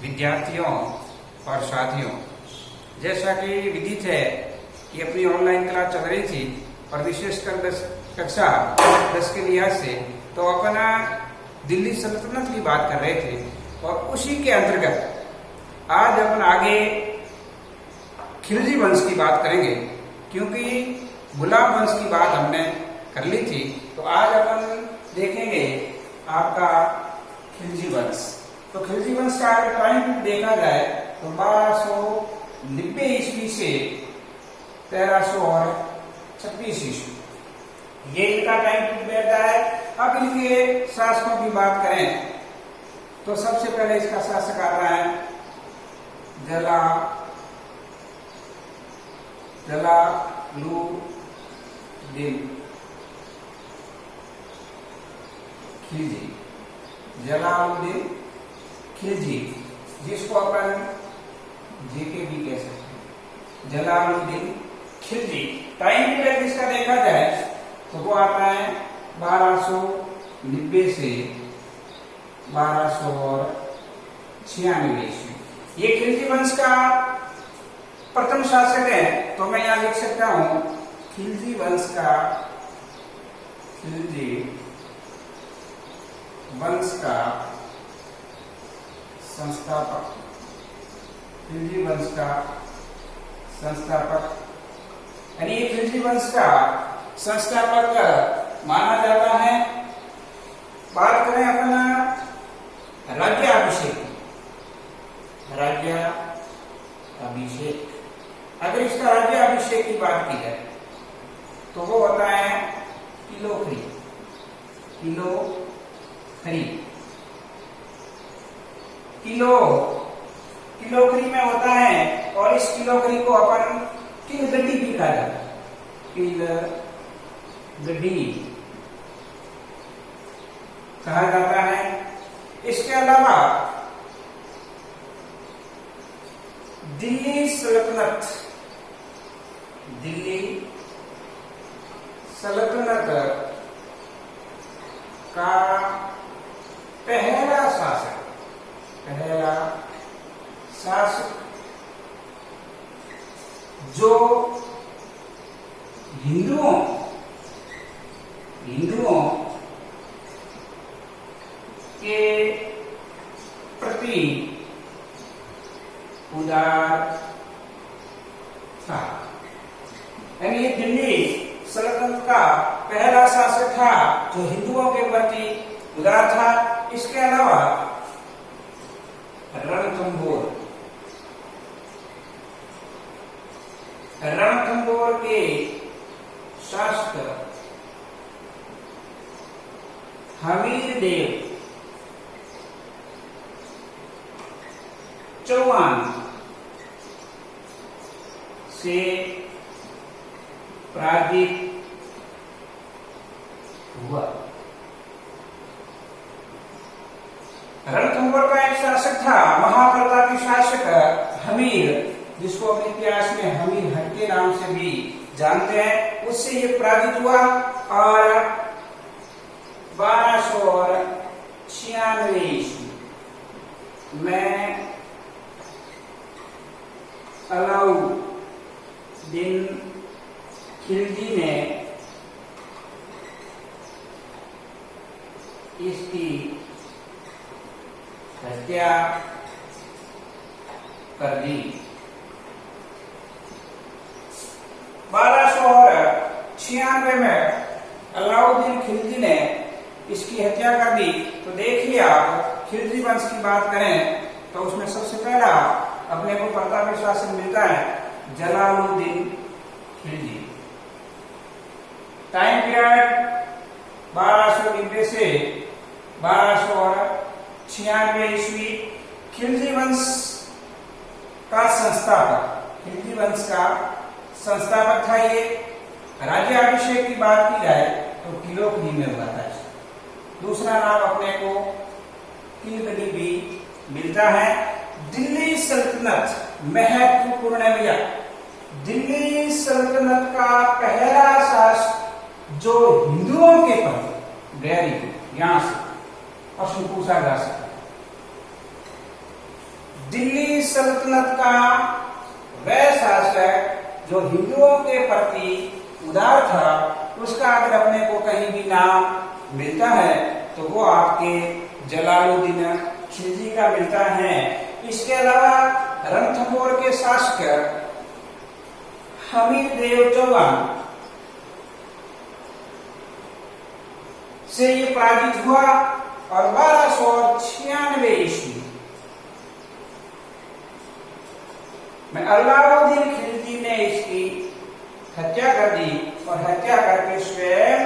विद्यार्थियों और साथियों, जैसा कि विदित है कि अपनी ऑनलाइन क्लास चल रही थी और विशेषकर कक्षा 10 के लिहाज से तो अपना दिल्ली सल्तनत की बात कर रहे थे और उसी के अंतर्गत आज अपन आगे खिलजी वंश की बात करेंगे, क्योंकि गुलाम वंश की बात हमने कर ली थी। तो आज अपन देखेंगे आपका खिलजी वंश। तो खिलजी वंश का अगर टाइम देखा जाए तो 1290 ईस्वी से 1326 ईस्वी ये इनका टाइम बैठता है। अब इनके शासकों की बात करें तो सबसे पहले इसका शासक आ रहा है जलालुद्दीन खिलजी। जलालुद्दीन खिलजी, जिसको अपन जेके भी कह सकते हैं। जलालुद्दीन खिलजी टाइम पीरियड इसका देखा जाए तो वो आता है 1290 से 1296 ईस्वी। ये खिलजी वंश का प्रथम शासक है। तो मैं यहां लिख सकता हूं खिलजी वंश का संस्थापक। खिलजी वंश का संस्थापक यानी ये खिलजी वंश का संस्थापक माना जाता है। बात करें अपना राज्याभिषेक, अगर इसका राज्याभिषेक की बात की जाए तो वो होता है किलोखरी में होता है। और इस किलोखरी को अपन किलगड्डी भी कहा जाता है। किलगड्डी कहा जाता है। इसके अलावा दिल्ली सल्तनत का पहला शासक जो हिंदुओं के प्रति उदार था। यानी ये दिल्ली सल्तनत का पहला शासक था जो हिंदुओं के प्रति उदार था। इसके अलावा रणथंभौर के शासक हमीरदेव चौहान से पराजित हुआ। रणथंभौर का एक शासक था महाप्रतापी शासक हमीर, जिसको अपने इतिहास में हमीर हट के नाम से भी जानते हैं। उससे ये पराजित हुआ और 1296 ईस्वी में अलाउद्दीन खिलजी ने इसकी हत्या कर दी। 1296 में अलाउद्दीन खिलजी ने इसकी हत्या कर दी। तो देखिए आप खिलजी वंश की बात करें तो उसमें सबसे पहला अपने को प्रतापी शासक मिलता है जलालुद्दीन खिलजी। टाइम पीरियड 1290 से 1296 ईस्वी। खिलजी वंश का संस्थापक था ये। राज्याभिषेक की बात की जाए तो किलोखरी में हुआ था। दूसरा नाम अपने को किलगड्डी भी मिलता है। दिल्ली सल्तनत महत्वपूर्ण है भैया। दिल्ली सल्तनत का पहला शासक जो हिंदुओं के प्रति यहां से प्रश्न पूछा जा सकता है। दिल्ली सल्तनत का वह शासक जो हिंदुओं के प्रति उदार था, उसका अगर अपने को कहीं भी नाम मिलता है तो वो आपके जलालुद्दीन खिलजी का मिलता है। इसके अलावा रणथंभौर के शासक हमीर देव चौहान से ये पराजित हुआ और 1296 ईस्वी में अलाउद्दीन खिलजी ने इसकी हत्या कर दी और हत्या करके स्वयं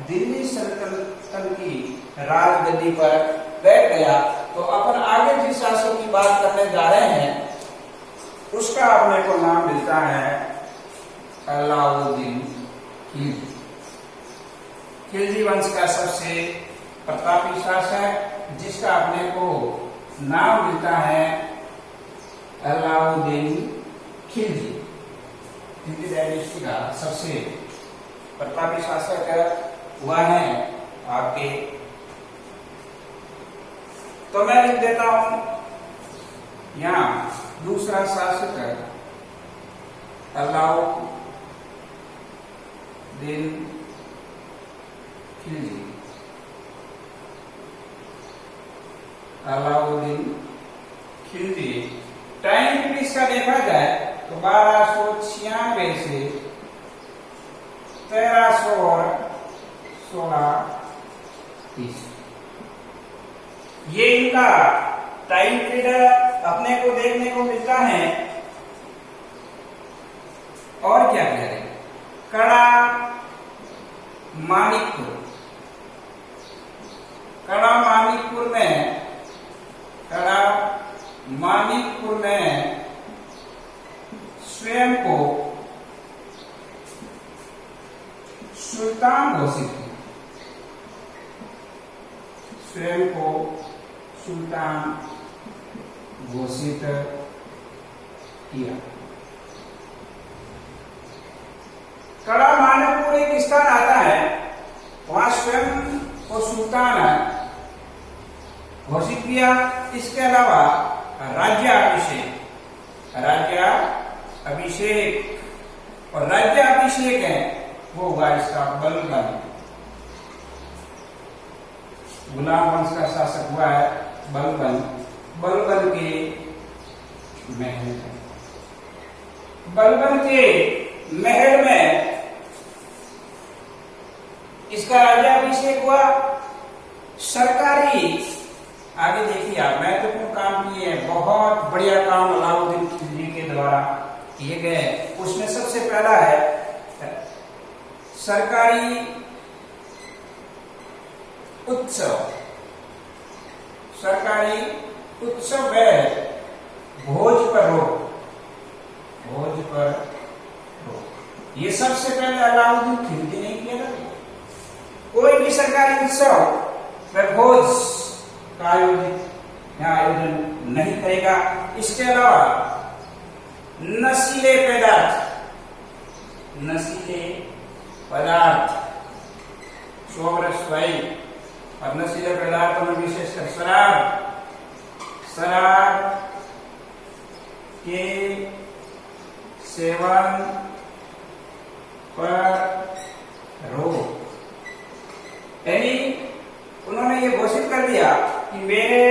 दिल्ली सल्तनत की राजगद्दी पर बैठ गया। तो अपन आगे जिस शासक की बात करने जा रहे हैं उसका अपने को नाम मिलता है अलाउद्दीन खिलजी। खिलजी वंश का सबसे प्रतापी शासक जिसका अपने को नाम मिलता है अलाउद्दीन खिलजी। खिलजी डायनेस्टी का सबसे प्रतापी शासक हुआ है आपके। तो मैं लिख देता हूं यहां दूसरा शासक अलाउद्दीन खिलजी। अलाउद्दीन खिलजी टाइम पीरियड इसका देखा जाए तो 1296 से 1316 ये इनका टाइम पीरियड अपने को देखने को मिलता है। और क्या कह रहे कड़ा मानिकपुर, कड़ा मानिकपुर में स्वयं को सुल्तान घोषित किया, स्वयं को सुल्तान घोषित किया। कड़ा मानिकपुर एक स्थान आता है, वहां स्वयं को सुल्तान घोषित किया। इसके अलावा और राज्याभिषेक है वो हुआ इसका बलबन। गुलाम वंश का शासक हुआ है बलबन। बलबन के महल में इसका राज्याभिषेक हुआ। सरकारी आगे देखिए आप महत्वपूर्ण काम किए हैं, बहुत बढ़िया काम अलाउद्दीन खिलजी के द्वारा किए गए। उसमें सबसे पहला है सरकारी उत्सव। सरकारी उत्सव है भोज पर रोक, भोज पर रोक। ये सबसे पहले अलाउद्दीन खिलजी ने किया था। कोई भी सरकारी उत्सव व भोज का आयोजन नहीं करेगा। इसके अलावा नशीले पदार्थ सोमरसवाई और नशीले पदार्थों में विशेषकर शराब के सेवन पर रोक। यानी उन्होंने ये घोषित कर दिया कि मेरे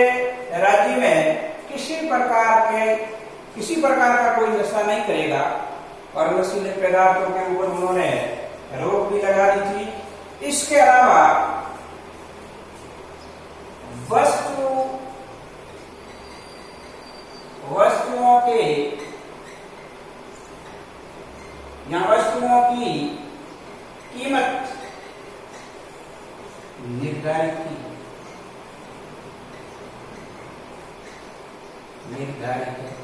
राज्य में किसी प्रकार का कोई नशा नहीं करेगा और नशीले पदार्थों के ऊपर उन्होंने रोक भी लगा दी थी। इसके अलावा वस्तुओं की कीमत निर्धारित है।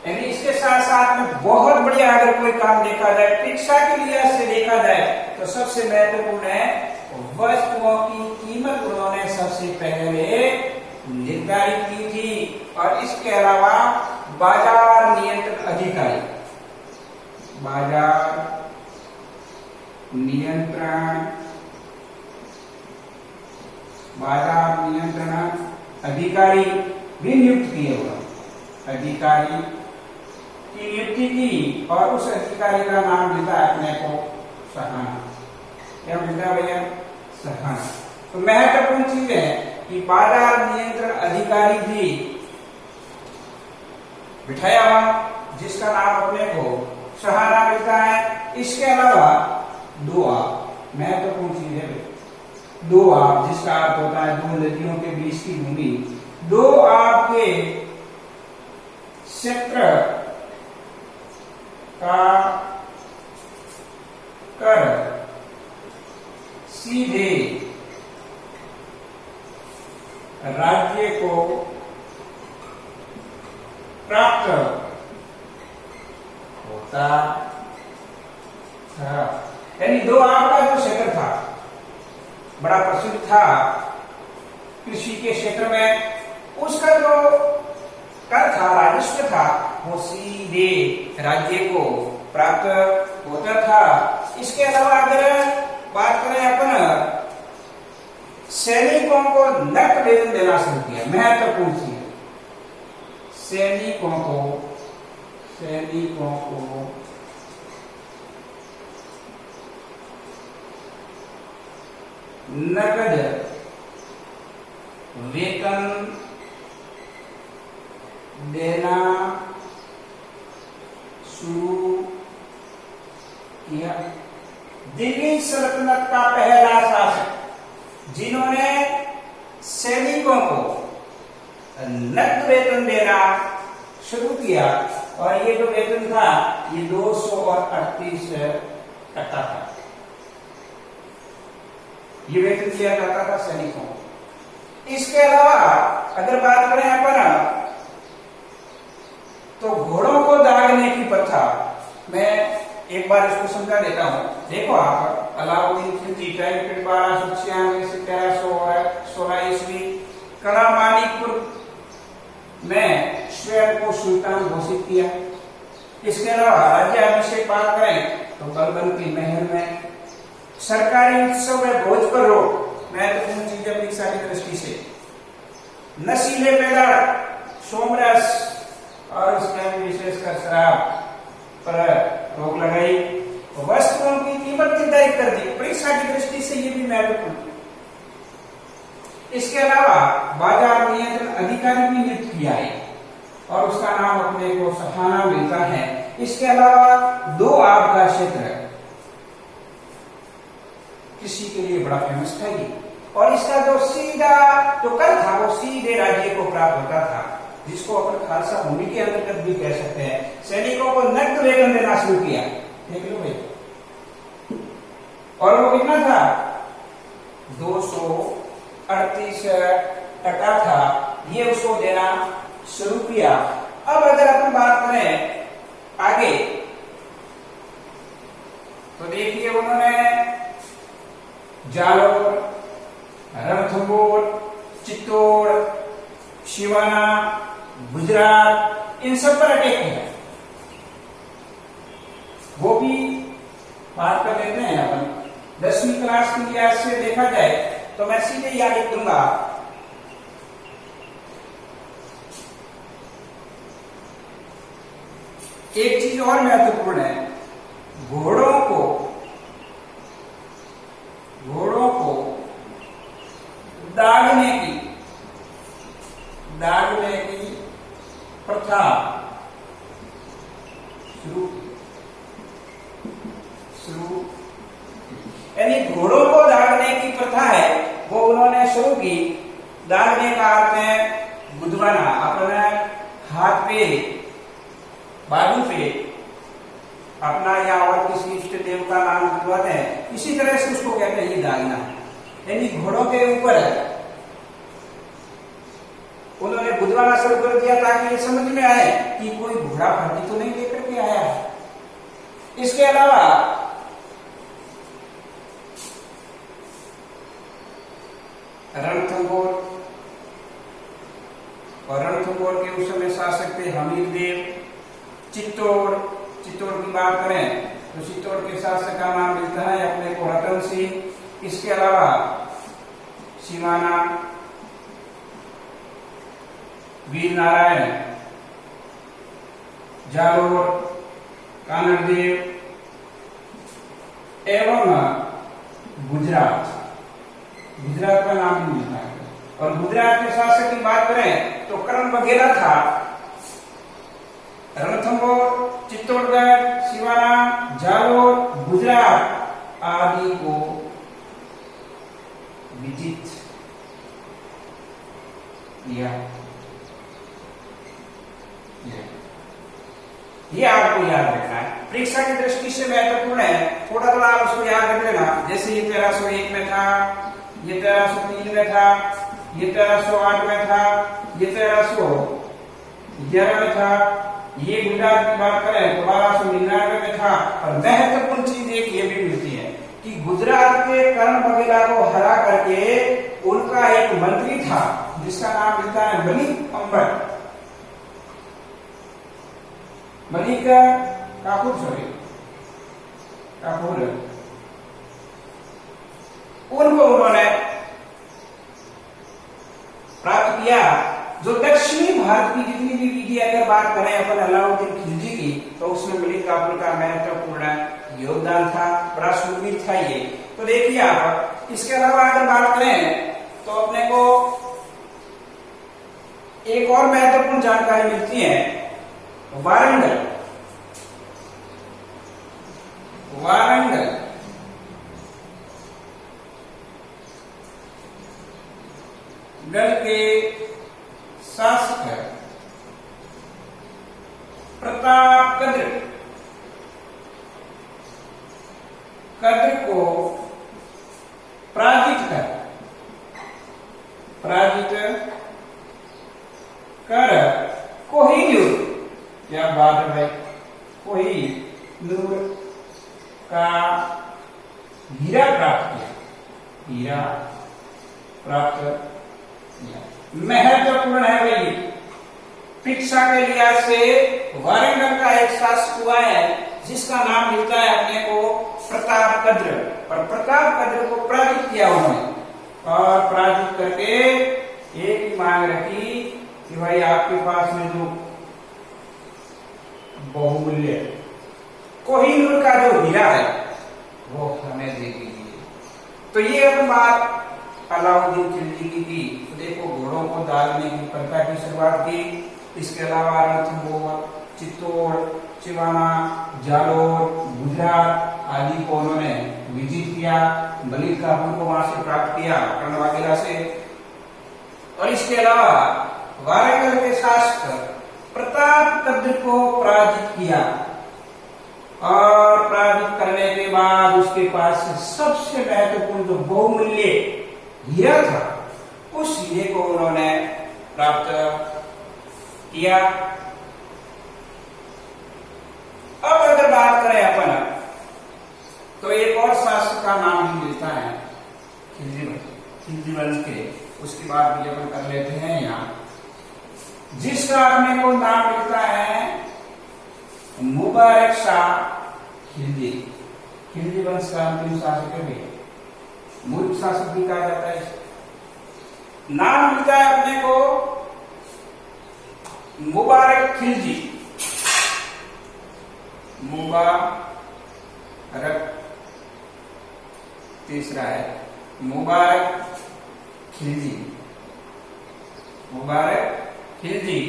यानी इसके साथ साथ में बहुत बढ़िया अगर कोई काम देखा जाए, शिक्षा के लिहाज से देखा जाए तो सबसे महत्वपूर्ण है वस्तुओं की कीमत उन्होंने सबसे पहले निर्धारित की थी। और इसके अलावा बाजार नियंत्रण अधिकारी, बाजार नियंत्रण अधिकारी भी नियुक्त किए हुए अधिकारी की नियुक्ति की और उस अधिकारी का नाम मिलता है अपने को सहाना। क्या मिलता है भैया? सहाना। तो महत्वपूर्ण चीज है कि बाजार नियंत्रण अधिकारी भी बिठाया हुआ जिसका नाम अपने को सहारा मिलता है। इसके अलावा दो आप महत्वपूर्ण चीज है, दो आप जिसका अर्थ होता है दो नदियों के बीच की भूमि, दो आपके क्षेत्र का कर सीधे राज्य को प्राप्त होता था। यानी दो आपका जो क्षेत्र था बड़ा प्रसिद्ध था कृषि के क्षेत्र में, उसका जो कर था राजस्व था वो सीधे राज्य को प्राप्त होता था। इसके अलावा अगर बात करें अपन सैनिकों को नकद वेतन देना शुरू किया, महत्वपूर्ण चीज सैनिकों को नकद वेतन देना शुरू किया। दिल्ली सल्तनत का पहला शासक जिन्होंने सैनिकों को नकद वेतन देना शुरू किया, और ये जो वेतन था ये 238 टका था, ये वेतन दिया जाता था सैनिकों को। इसके अलावा अगर बात करें अपन तो घोड़ों को दागने की प्रथा, मैं एक बार इसको समझा देता हूं। देखो आप अलाउद्दीन खिलजी 1296 से 1316 ईस्वी कड़ा मानिकपुर में स्वयं को सुल्तान घोषित किया। इसके अलावा राज्याभिषेक बात करें तो बलबन की महल में सरकारी उत्सव में भोज पर रोक, महत्वपूर्ण चीज अपेक्षा की दृष्टि से नशीले पदार्थ सोमरस और उसमें विशेषकर शराब पर रोक लगाई, वस्तुओं की कीमत निर्धारित कर दी, परीक्षा की दृष्टि से ये भी महत्वपूर्ण। इसके अलावा बाजार नियंत्रण अधिकारी भी नियुक्त किया है और उसका नाम अपने को सहाना मिलता है। इसके अलावा दो आपका क्षेत्र कृषि के लिए बड़ा फेमस था ये, और इसका जो सीधा जो कर था वो सीधे राज्य को प्राप्त होता था, जिसको अपन खालसा भूमि के अंतर्गत भी कह सकते हैं। सैनिकों को नकद वेतन देना शुरू किया, देख लो भाई, और वो कितना था 238 टका था, ये उसको देना शुरू किया। अब अगर अपन बात करें आगे तो देखिए उन्होंने जालोर, रणथंभौर, चित्तौड़, शिवाना, गुजरात, इन सब पर अटैक किया। वो भी बात कर लेते हैं अपन 10वीं क्लास की लिहाज से देखा जाए तो मैं सीधे याद लिख दूंगा। एक चीज और महत्वपूर्ण है, घोड़ों को दागने की प्रथा शुरू, यानी घोड़ों को दागने की प्रथा है वो उन्होंने शुरू की। दागने का अर्थ है गुदवाना, अपने हाथ पे बाजू पे अपना या और किसी इष्ट देव का नाम गुदवाते हैं, इसी तरह से उसको कहते हैं ये दागना। यानी घोड़ों के ऊपर उन्होंने गुदवाना शुरू कर दिया ताकि ये समझ में आए कि कोई घोड़ा भर्ती तो नहीं लेकर के आया है। इसके अलावा रणथंभौर, और रणथंभौर के उस समय शासक थे हमीरदेव। चित्तौड़ की बात करें तो चित्तौड़ के शासक का नाम मिलता है अपने को रतन सिंह। इसके अलावा शिवाना, वीर नारायण, जालोर, कानड़देव एवं गुजरात। गुजरात का नाम भी मिलता है। और गुजरात के शासक की बात करें तो करण वगैरह था। रणथंभौर, चित्तौड़गढ़, सिवाना, जालोर, गुजरात आदि को विजित किया। ये आपको याद रखना है, परीक्षा की दृष्टि से महत्वपूर्ण है। थोड़ा थोड़ा आप उसको याद रख लेना। जैसे ये 1301 में था, ये 1303 में था, ये 1308 में था, ये 1311 में था। ये गुजरात की बात करें तो 1299 में था। और महत्वपूर्ण चीज एक ये भी मिलती है कि गुजरात के करण वगैरह को हरा करके उनका एक मंत्री था जिसका नाम मिलता है मलिक अंबर, मलिक काफूर, काफूर। उनको उन्होंने प्राप्त किया। जो दक्षिणी भारत की जितनी भी विधि अगर बात करें अपन अलाउद्दीन खिलजी की, तो उसमें मलिक काफूर का महत्वपूर्ण योगदान था, बड़ा शूरवीर था ये। तो देखिए आप, इसके अलावा अगर बात करें तो अपने को एक और महत्वपूर्ण जानकारी मिलती है, वारंगल। वारंगल गढ़ के शासक प्रतापगढ़ को पराजित कर कोहिनूर, क्या बात है, कोहिनूर का हीरा प्राप्त किया, हीरा प्राप्त किया। महत्वपूर्ण है भाई, शिक्षा के लिहाज से वारंगल का एक शासक हुआ है जिसका नाम मिलता है अपने को प्रतापगढ़। और प्रतापगढ़ को पराजित किया उन्होंने, और पराजित करके एक ही मांग रखी कि भाई आपके पास में जो बहुमूल्य कोहिनूर का जो हीरा है वो हमें दे दीजिए। तो ये अब बात अलाउद्दीन खिलजी की थी। तो देखो, घोड़ों को डालने की प्रथा की शुरुआत की। इसके अलावा रणथंभौर, चित्तौड़, सिवाना, जालोर, गुजरात आदि को उन्होंने विजिट किया। मलिक काफूर को वहां से प्राप्त किया, कर्ण वगैरह से। और इसके अलावा वारंगल के शासक प्रतापगढ़ को पराजित किया, और पराजित करने के बाद उसके पास सबसे महत्वपूर्ण जो बहुमूल्य हीरा था, उस हीरे को उन्होंने प्राप्त किया। अब अगर बात करें अपन, तो एक और शासक का नाम भी मिलता है खिलजी वंश के, उसकी बात भी अपन कर लेते हैं यहाँ, जिसका अपने को नाम मिलता है मुबारक शाह खिलजी। खिलजी वंश का अंतिम शासक है, मूर्ख शासक भी कहा जाता है। नाम मिलता है अपने को मुबारक खिलजी, मुबारक, तीसरा है मुबारक खिलजी। मुबारक खिलजी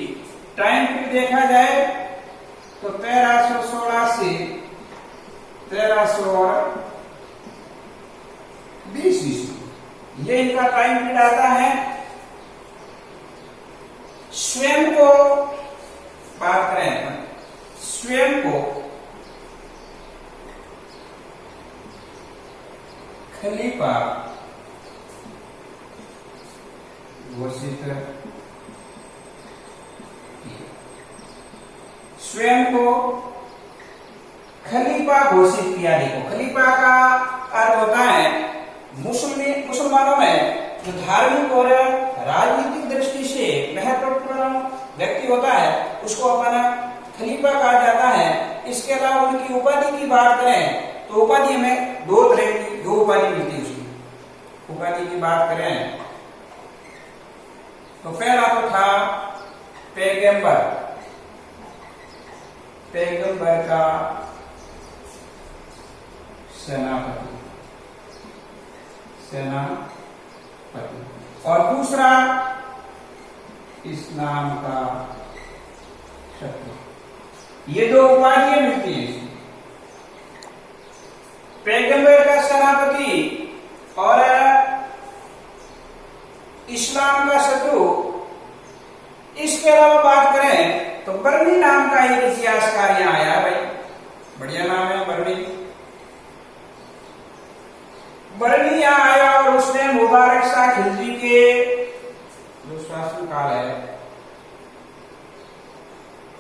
टाइम पे देखा जाए तो 1316 से 1320 ईस्वी, ये इनका टाइम पीरियड आता है। स्वयं को बात करें, स्वयं को खलीफा घोषित, स्वयं को खलीफा घोषित किया। देखो, खलीफा का अर्थ होता है मुसलमानों में जो धार्मिक और राजनीतिक दृष्टि से महत्वपूर्ण व्यक्ति होता है उसको अपना खलीफा कहा जाता है। इसके अलावा उनकी उपाधि की बात करें तो उपाधि में दो तरह की, दो उपाधि मिलती है उसकी। उपाधि की बात करें तो पहला तो था पैगंबर, पैगंबर का सेनापति, सेनापति। और दूसरा इस्लाम का शत्रु। ये दो उपाधियां मिलती हैं, पैगंबर का सेनापति और इस्लाम का शत्रु। इसके अलावा बात करें तो बरनी नाम का एक इतिहासकार यहां आया भाई, बढ़िया नाम है बरनी। बरनी यहां आया और उसने मुबारक शाह खिलजी के जो शासन काल है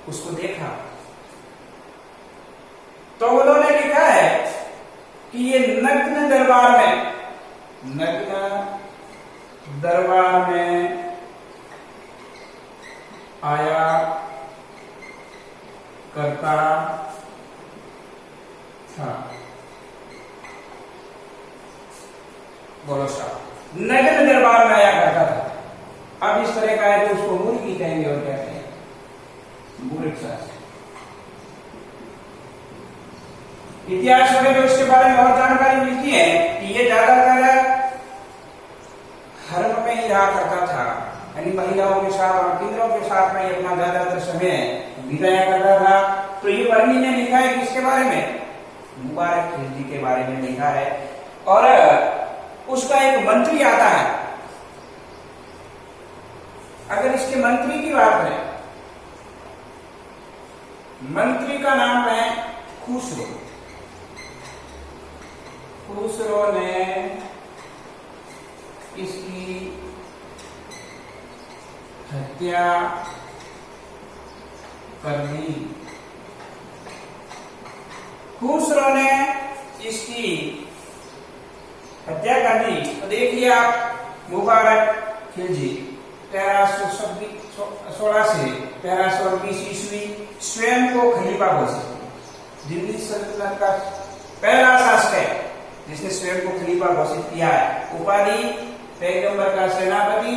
उसको देखा, तो उन्होंने लिखा है कि ये नग्न दरबार में, नग्न दरबार में आया करता था। बोलो साहब, नग्न दरबार में आया करता था। अब इस तरह का है तो उसको मूर्खी कहेंगे और क्या कहेंगे, मूर्ख शासक। इतिहास में जो इसके बारे में और जानकारी मिलती है कि ये ज्यादातर हरम में ही रहा करता था, यानी महिलाओं के साथ और किन्नरों के साथ में अपना ज्यादातर समय बिताया करता था। तो ये बरनी ने लिखा है किसके बारे में, मुबारक खिलजी के बारे में लिखा है। और उसका एक मंत्री आता है, अगर इसके मंत्री की बात करें, मंत्री का नाम है खुसरो। खुसरो ने इसकी हत्या कर दी। खुसरो ने इसकी हत्या कर दी। तो देखिए आप, मुबारक खिलजी 1316 से 1320 ईस्वी स्वयं को खलीफा घोषित, दिल्ली सल्तनत का पहला शासक है जिसने स्वयं को खलीफा घोषित किया है। उपाधि पैगंबर का सेनापति,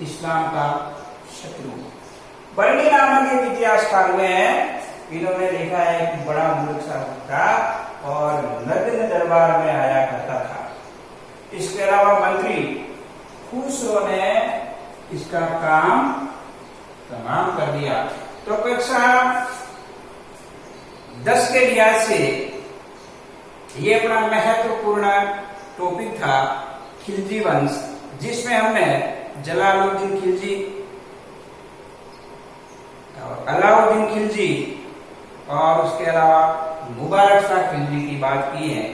इस्लाम का शत्रु। बरनी नामक एक इतिहासकार में इन्होंने लिखा है कि बड़ा मूर्ख शासक था और नग्न दरबार में आया करता था। इसके अलावा मंत्री खुसरो ने इसका काम तमाम कर दिया। तो कक्षा 10 के लिहाज से ये अपना महत्वपूर्ण टॉपिक था खिलजी वंश, जिसमें हमने जलालुद्दीन खिलजी, अलाउद्दीन खिलजी और उसके अलावा मुबारक शाह खिलजी की बात की है।